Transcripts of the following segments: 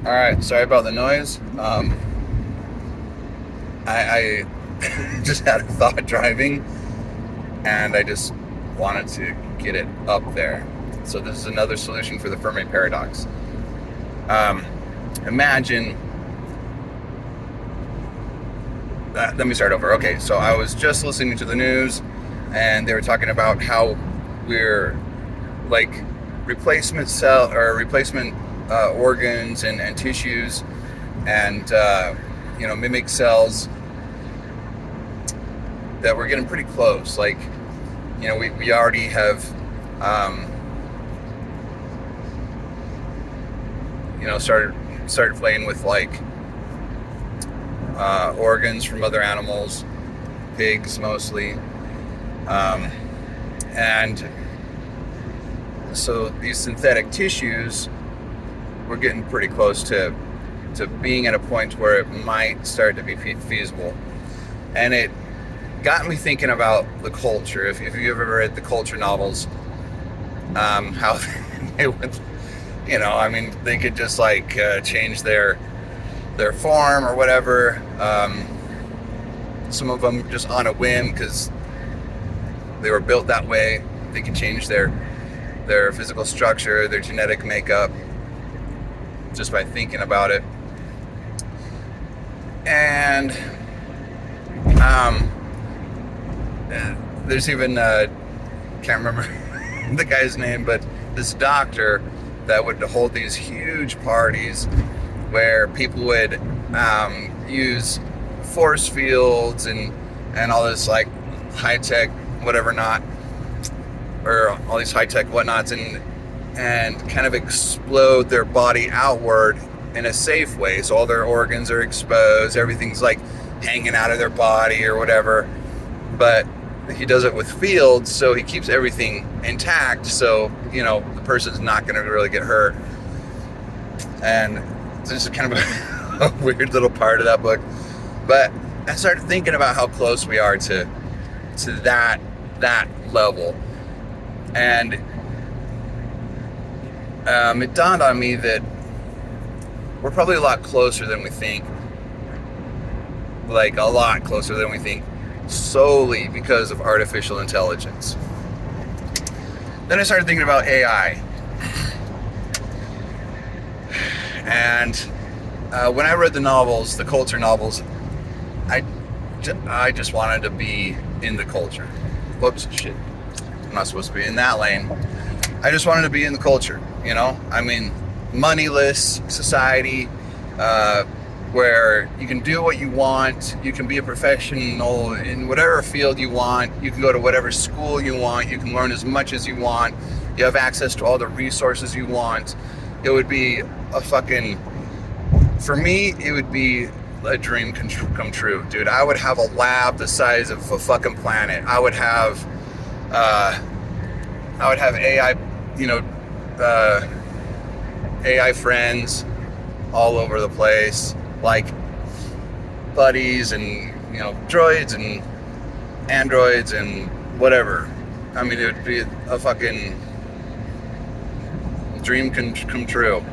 All right, sorry about the noise. I just had a thought driving, and I just wanted to get it up there. So this is another solution for the Fermi paradox. Um, Imagine. Let me start over. Okay, so I was just listening to the news, and they were talking about how we're like replacement cell or replacement organs and tissues, and mimic cells, that we're getting pretty close. Like, we already have, started playing with like organs from other animals, pigs mostly, and so these synthetic tissues, we're getting pretty close to being at a point where it might start to be feasible. And it got me thinking about the culture. If you ever read the culture novels, how they would, they could just like change their form or whatever. Some of them just on a whim because they were built that way. They could change their physical structure, their genetic makeup, just by thinking about it. And there's even can't remember the guy's name, but this doctor that would hold these huge parties where people would use force fields and all this like high tech whatever not, or all these high tech whatnots, and kind of explode their body outward in a safe way. So all their organs are exposed, everything's like hanging out of their body or whatever. But he does it with fields, so he keeps everything intact. So, the person's not going to really get hurt. And this is kind of a weird little part of that book. But I started thinking about how close we are to that level. And it dawned on me that we're probably a lot closer than we think. Like, a lot closer than we think, solely because of artificial intelligence. Then I started thinking about AI. And when I read the novels, the culture novels, I just wanted to be in the culture. Whoops, shit. I'm not supposed to be in that lane. I just wanted to be in the culture, moneyless society, where you can do what you want, you can be a professional in whatever field you want, you can go to whatever school you want, you can learn as much as you want, you have access to all the resources you want. It would be for me, it would be a dream come true, dude. I would have a lab the size of a fucking planet. I would have AI, AI friends all over the place, like buddies and droids and androids and whatever. I mean, it would be a fucking dream come true.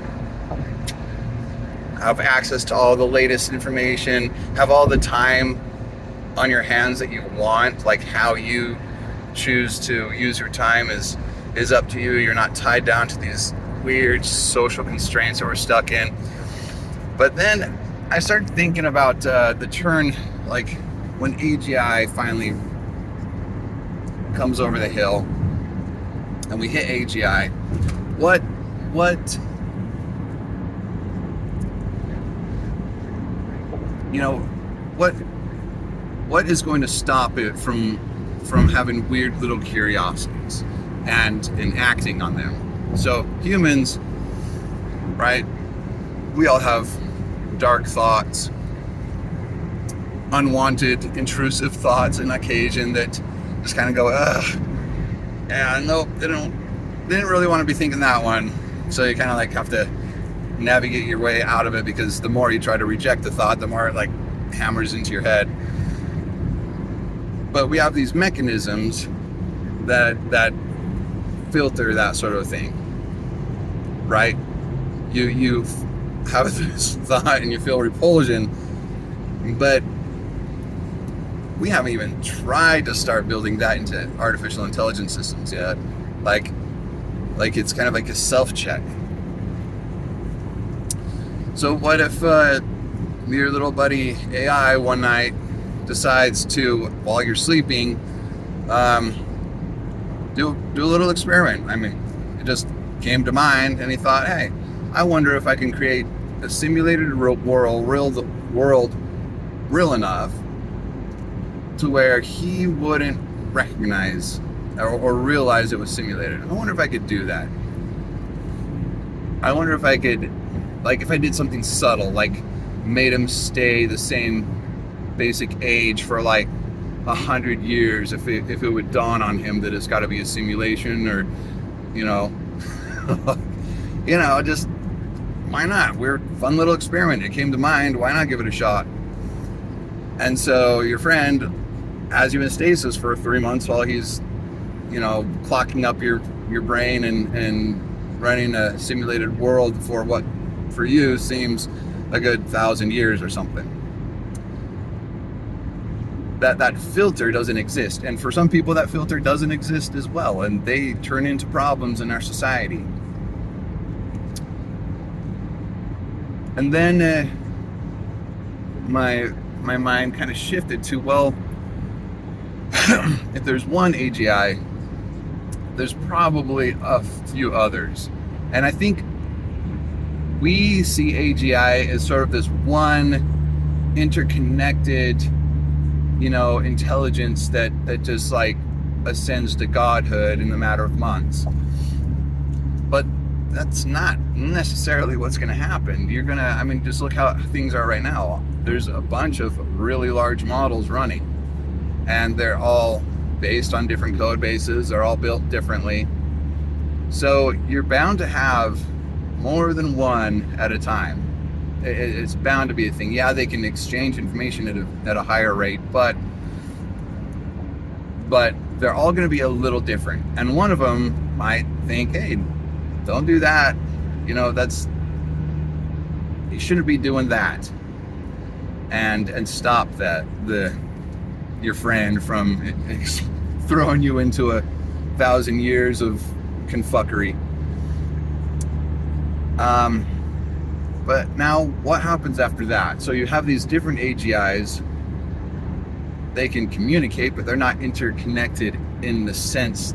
Have access to all the latest information, have all the time on your hands that you want. Like, how you choose to use your time is up to you. You're not tied down to these weird social constraints that we're stuck in. But then I started thinking about the turn, like when AGI finally comes over the hill and we hit AGI, what is going to stop it from having weird little curiosities and acting on them? So humans, right? We all have dark thoughts, unwanted, intrusive thoughts on occasion that just kind of go, ugh, yeah, nope, they didn't really want to be thinking that one. So you kind of like have to navigate your way out of it, because the more you try to reject the thought, the more it like hammers into your head. But we have these mechanisms that filter that sort of thing, right? You have this thought and you feel repulsion, but we haven't even tried to start building that into artificial intelligence systems yet. Like it's kind of like a self-check. So what if your little buddy AI one night decides to, while you're sleeping, do a little experiment? I mean, it just came to mind, and he thought, hey, I wonder if I can create a simulated world real enough to where he wouldn't recognize or realize it was simulated. I wonder if I could do that. I wonder if I could, like, if I did something subtle, like made him stay the same basic age for like 100 years, if it would dawn on him that it's got to be a simulation, or just why not? Weird, fun little experiment. It came to mind. Why not give it a shot? And so your friend has you in stasis for 3 months while he's, clocking up your brain and running a simulated world for what for you seems a good 1,000 years or something. That filter doesn't exist, and for some people that filter doesn't exist as well, and they turn into problems in our society. And then my mind kind of shifted to, well, if there's one AGI, there's probably a few others. And I think we see AGI as sort of this one interconnected, intelligence that just like ascends to godhood in a matter of months. But that's not necessarily what's going to happen. Just look how things are right now. There's a bunch of really large models running, and they're all based on different code bases. They're all built differently. So you're bound to have more than one at a time. It's bound to be a thing. Yeah, they can exchange information at a higher rate, but they're all going to be a little different. And one of them might think, hey, don't do that. You shouldn't be doing that. And stop your friend from throwing you into 1,000 years of confuckery. But now what happens after that? So you have these different AGIs. They can communicate, but they're not interconnected in the sense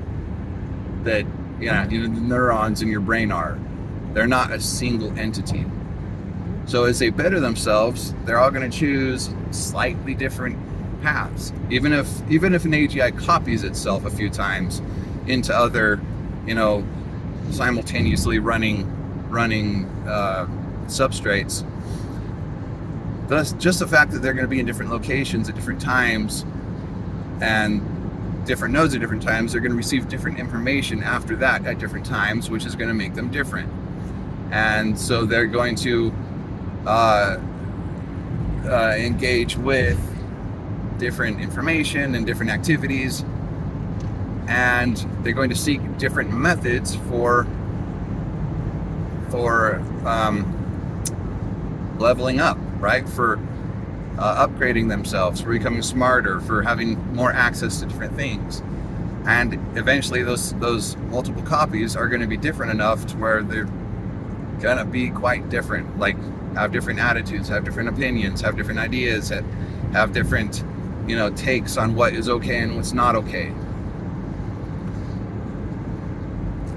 that the neurons in your brain are. They're not a single entity. So as they better themselves, they're all going to choose slightly different paths. Even if an AGI copies itself a few times into other, simultaneously running substrates, thus just the fact that they're going to be in different locations at different times and different nodes at different times, they're going to receive different information after that at different times, which is going to make them different. And so they're going to engage with different information and different activities, and they're going to seek different methods for leveling up, right? For upgrading themselves, for becoming smarter, for having more access to different things. And eventually those multiple copies are going to be different enough to where they're going to be quite different, like have different attitudes, have different opinions, have different ideas, have different, takes on what is okay and what's not okay.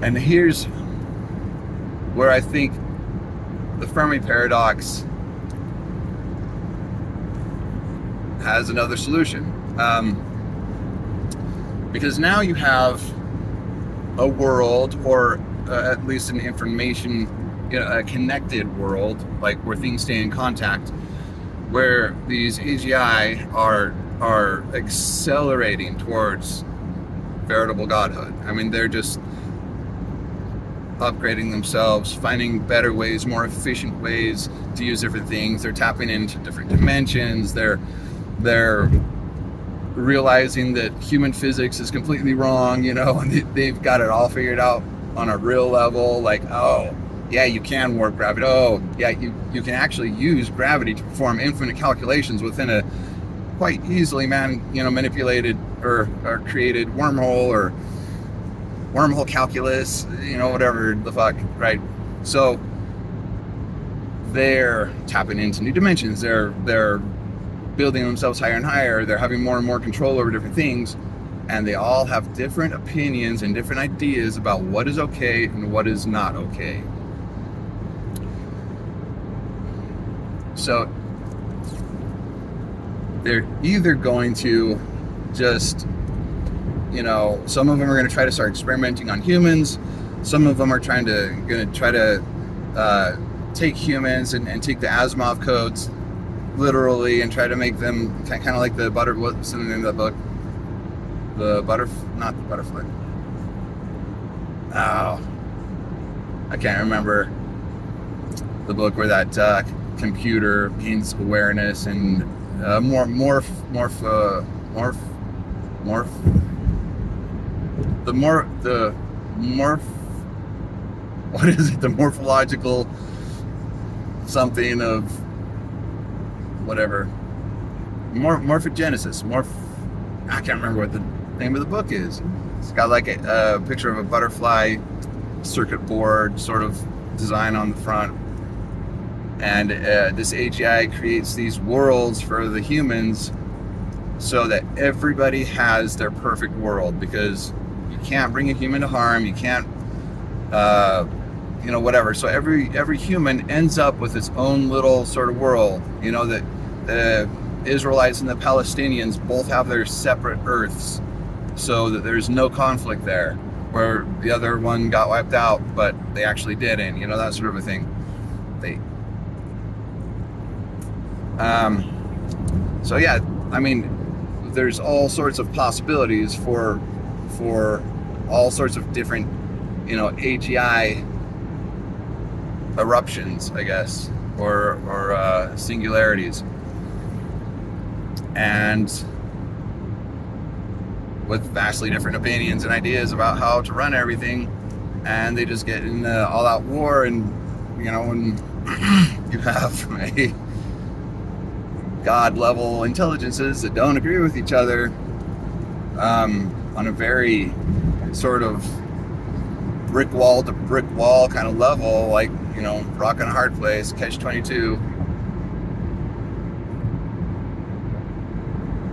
And here's where I think the Fermi paradox has another solution. Because now you have a world, or at least an information, a connected world, like where things stay in contact, where these AGI are accelerating towards veritable godhood. I mean, they're just upgrading themselves, finding better ways, more efficient ways to use different things. They're tapping into different dimensions. They're realizing that human physics is completely wrong, and they've got it all figured out on a real level. Like, oh, yeah, you can warp gravity. Oh, yeah, you can actually use gravity to perform infinite calculations within a quite easily manipulated or created wormhole, or wormhole calculus, whatever the fuck, right? So they're tapping into new dimensions. They're building themselves higher and higher. They're having more and more control over different things, and they all have different opinions and different ideas about what is okay and what is not okay. So they're either going to just, some of them are going to try to start experimenting on humans. Some of them are going to try to take humans and take the Asimov codes literally and try to make them kind of like what's the name of that book? Not the butterfly. Oh, I can't remember the book where that computer gains awareness and morph. What is it? The morphological something of whatever. Morphogenesis. I can't remember what the name of the book is. It's got like a picture of a butterfly circuit board sort of design on the front. And this AGI creates these worlds for the humans so that everybody has their perfect world, because you can't bring a human to harm. You can't, whatever. So every human ends up with its own little sort of world. That the Israelites and the Palestinians both have their separate Earths, so that there's no conflict there, where the other one got wiped out, but they actually didn't. That sort of a thing. So yeah, I mean, there's all sorts of possibilities for all sorts of different, AGI eruptions, I guess, or singularities, and with vastly different opinions and ideas about how to run everything, and they just get in all-out war, and when you have a God-level intelligences that don't agree with each other on a very sort of brick wall to brick wall kind of level, like, rock in a hard place, catch-22.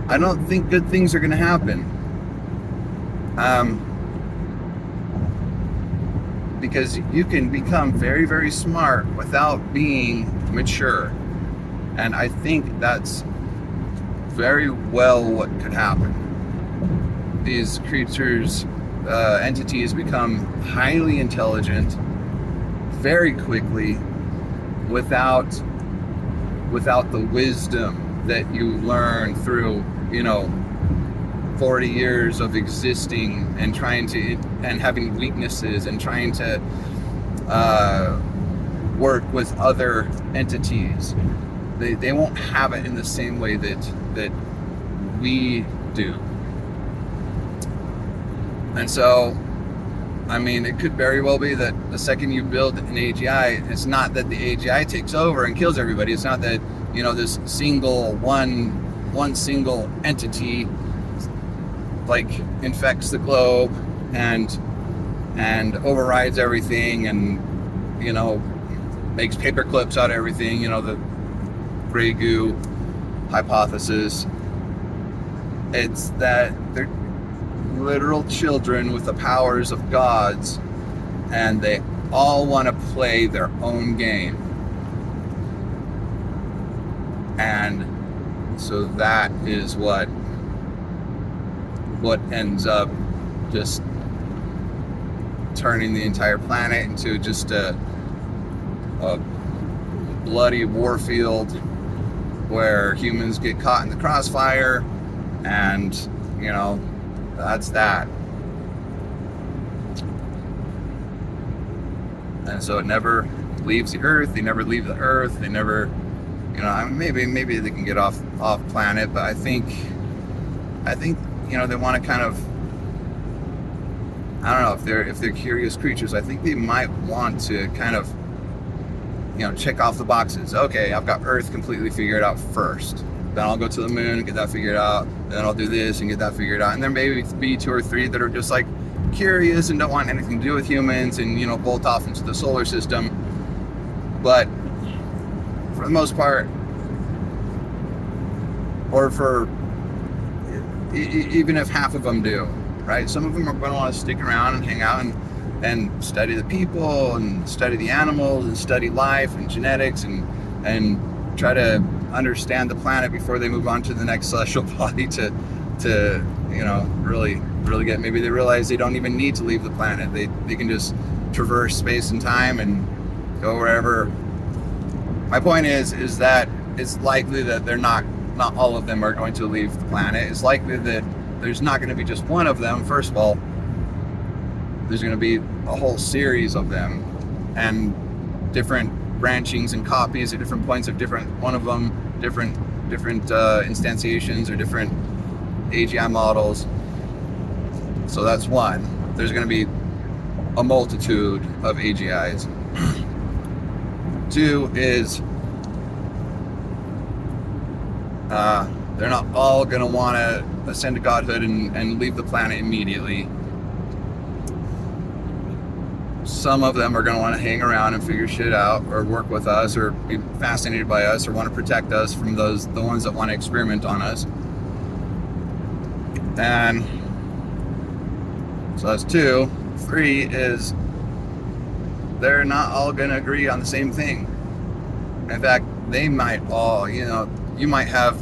I don't think good things are going to happen. Because you can become very, very smart without being mature. And I think that's very well what could happen. These creatures, entities, become highly intelligent very quickly without the wisdom that you learn through, 40 years of existing and and having weaknesses and trying to work with other entities. They won't have it in the same way that we do. And so, I mean, it could very well be that the second you build an AGI, it's not that the AGI takes over and kills everybody. It's not that, this one single entity like infects the globe and overrides everything and, makes paper clips out of everything, the gray goo hypothesis. It's that they're literal children with the powers of gods, and they all want to play their own game. And so that is what ends up just turning the entire planet into just a bloody warfield where humans get caught in the crossfire, and that's that. And so it never leaves the Earth. They never leave the Earth. They never, maybe they can get off planet, but I think they want to kind of, I don't know, if they're curious creatures, I think they might want to kind of check off the boxes. Okay, I've got Earth completely figured out first. Then I'll go to the moon and get that figured out. Then I'll do this and get that figured out. And there may be 2 or 3 that are just like curious and don't want anything to do with humans and, bolt off into the solar system. But for the most part, or for even if half of them do, right? Some of them are going to want to stick around and hang out and study the people and study the animals and study life and genetics and try to understand the planet before they move on to the next celestial body to really get, maybe they realize they don't even need to leave the planet. They can just traverse space and time and go wherever. My point is that it's likely that they're not all of them are going to leave the planet. It's likely that there's not going to be just one of them. First of all, there's going to be a whole series of them and different branchings and copies at different points of different instantiations or different AGI models. So that's one. There's going to be a multitude of AGIs. 2 is they're not all going to want to ascend to godhood and leave the planet immediately. Some of them are going to want to hang around and figure shit out or work with us or be fascinated by us or want to protect us from the ones that want to experiment on us. And so that's 2. 3 is they're not all going to agree on the same thing. In fact, they might all, you might have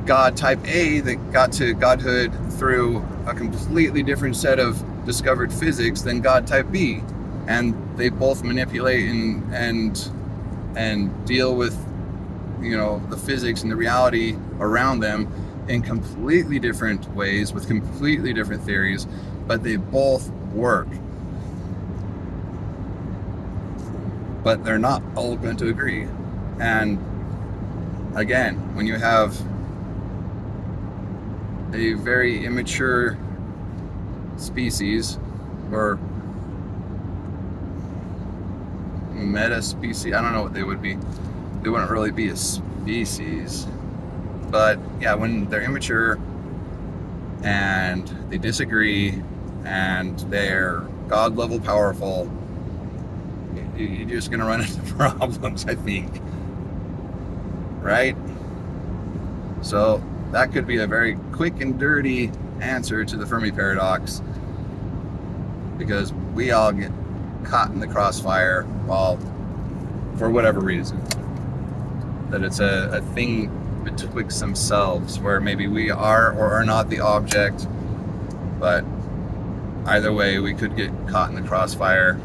God type A that got to godhood through a completely different set of discovered physics than God type B, and they both manipulate and deal with the physics and the reality around them in completely different ways with completely different theories, but they both work. But they're not all going to agree. And again, when you have a very immature species or meta species, I don't know what they would be. They wouldn't really be a species, but yeah, when they're immature and they disagree and they're God level powerful, you're just going to run into problems, I think. Right? So that could be a very quick and dirty answer to the Fermi paradox, because we all get caught in the crossfire, for whatever reason. That it's a thing betwixt themselves where maybe we are or are not the object, but either way we could get caught in the crossfire.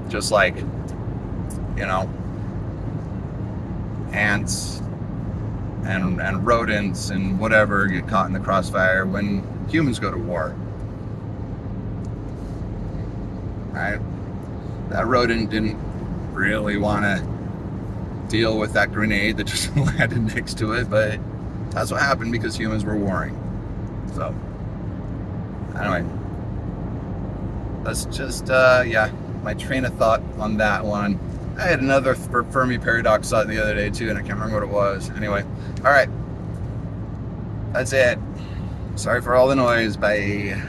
Just like, ants and rodents and whatever get caught in the crossfire when humans go to war. Right? That rodent didn't really want to deal with that grenade that just landed next to it, but that's what happened because humans were warring. So, anyway, that's just, my train of thought on that one. I had another Fermi paradox thought the other day too, and I can't remember what it was. Anyway, all right, that's it. Sorry for all the noise. Bye.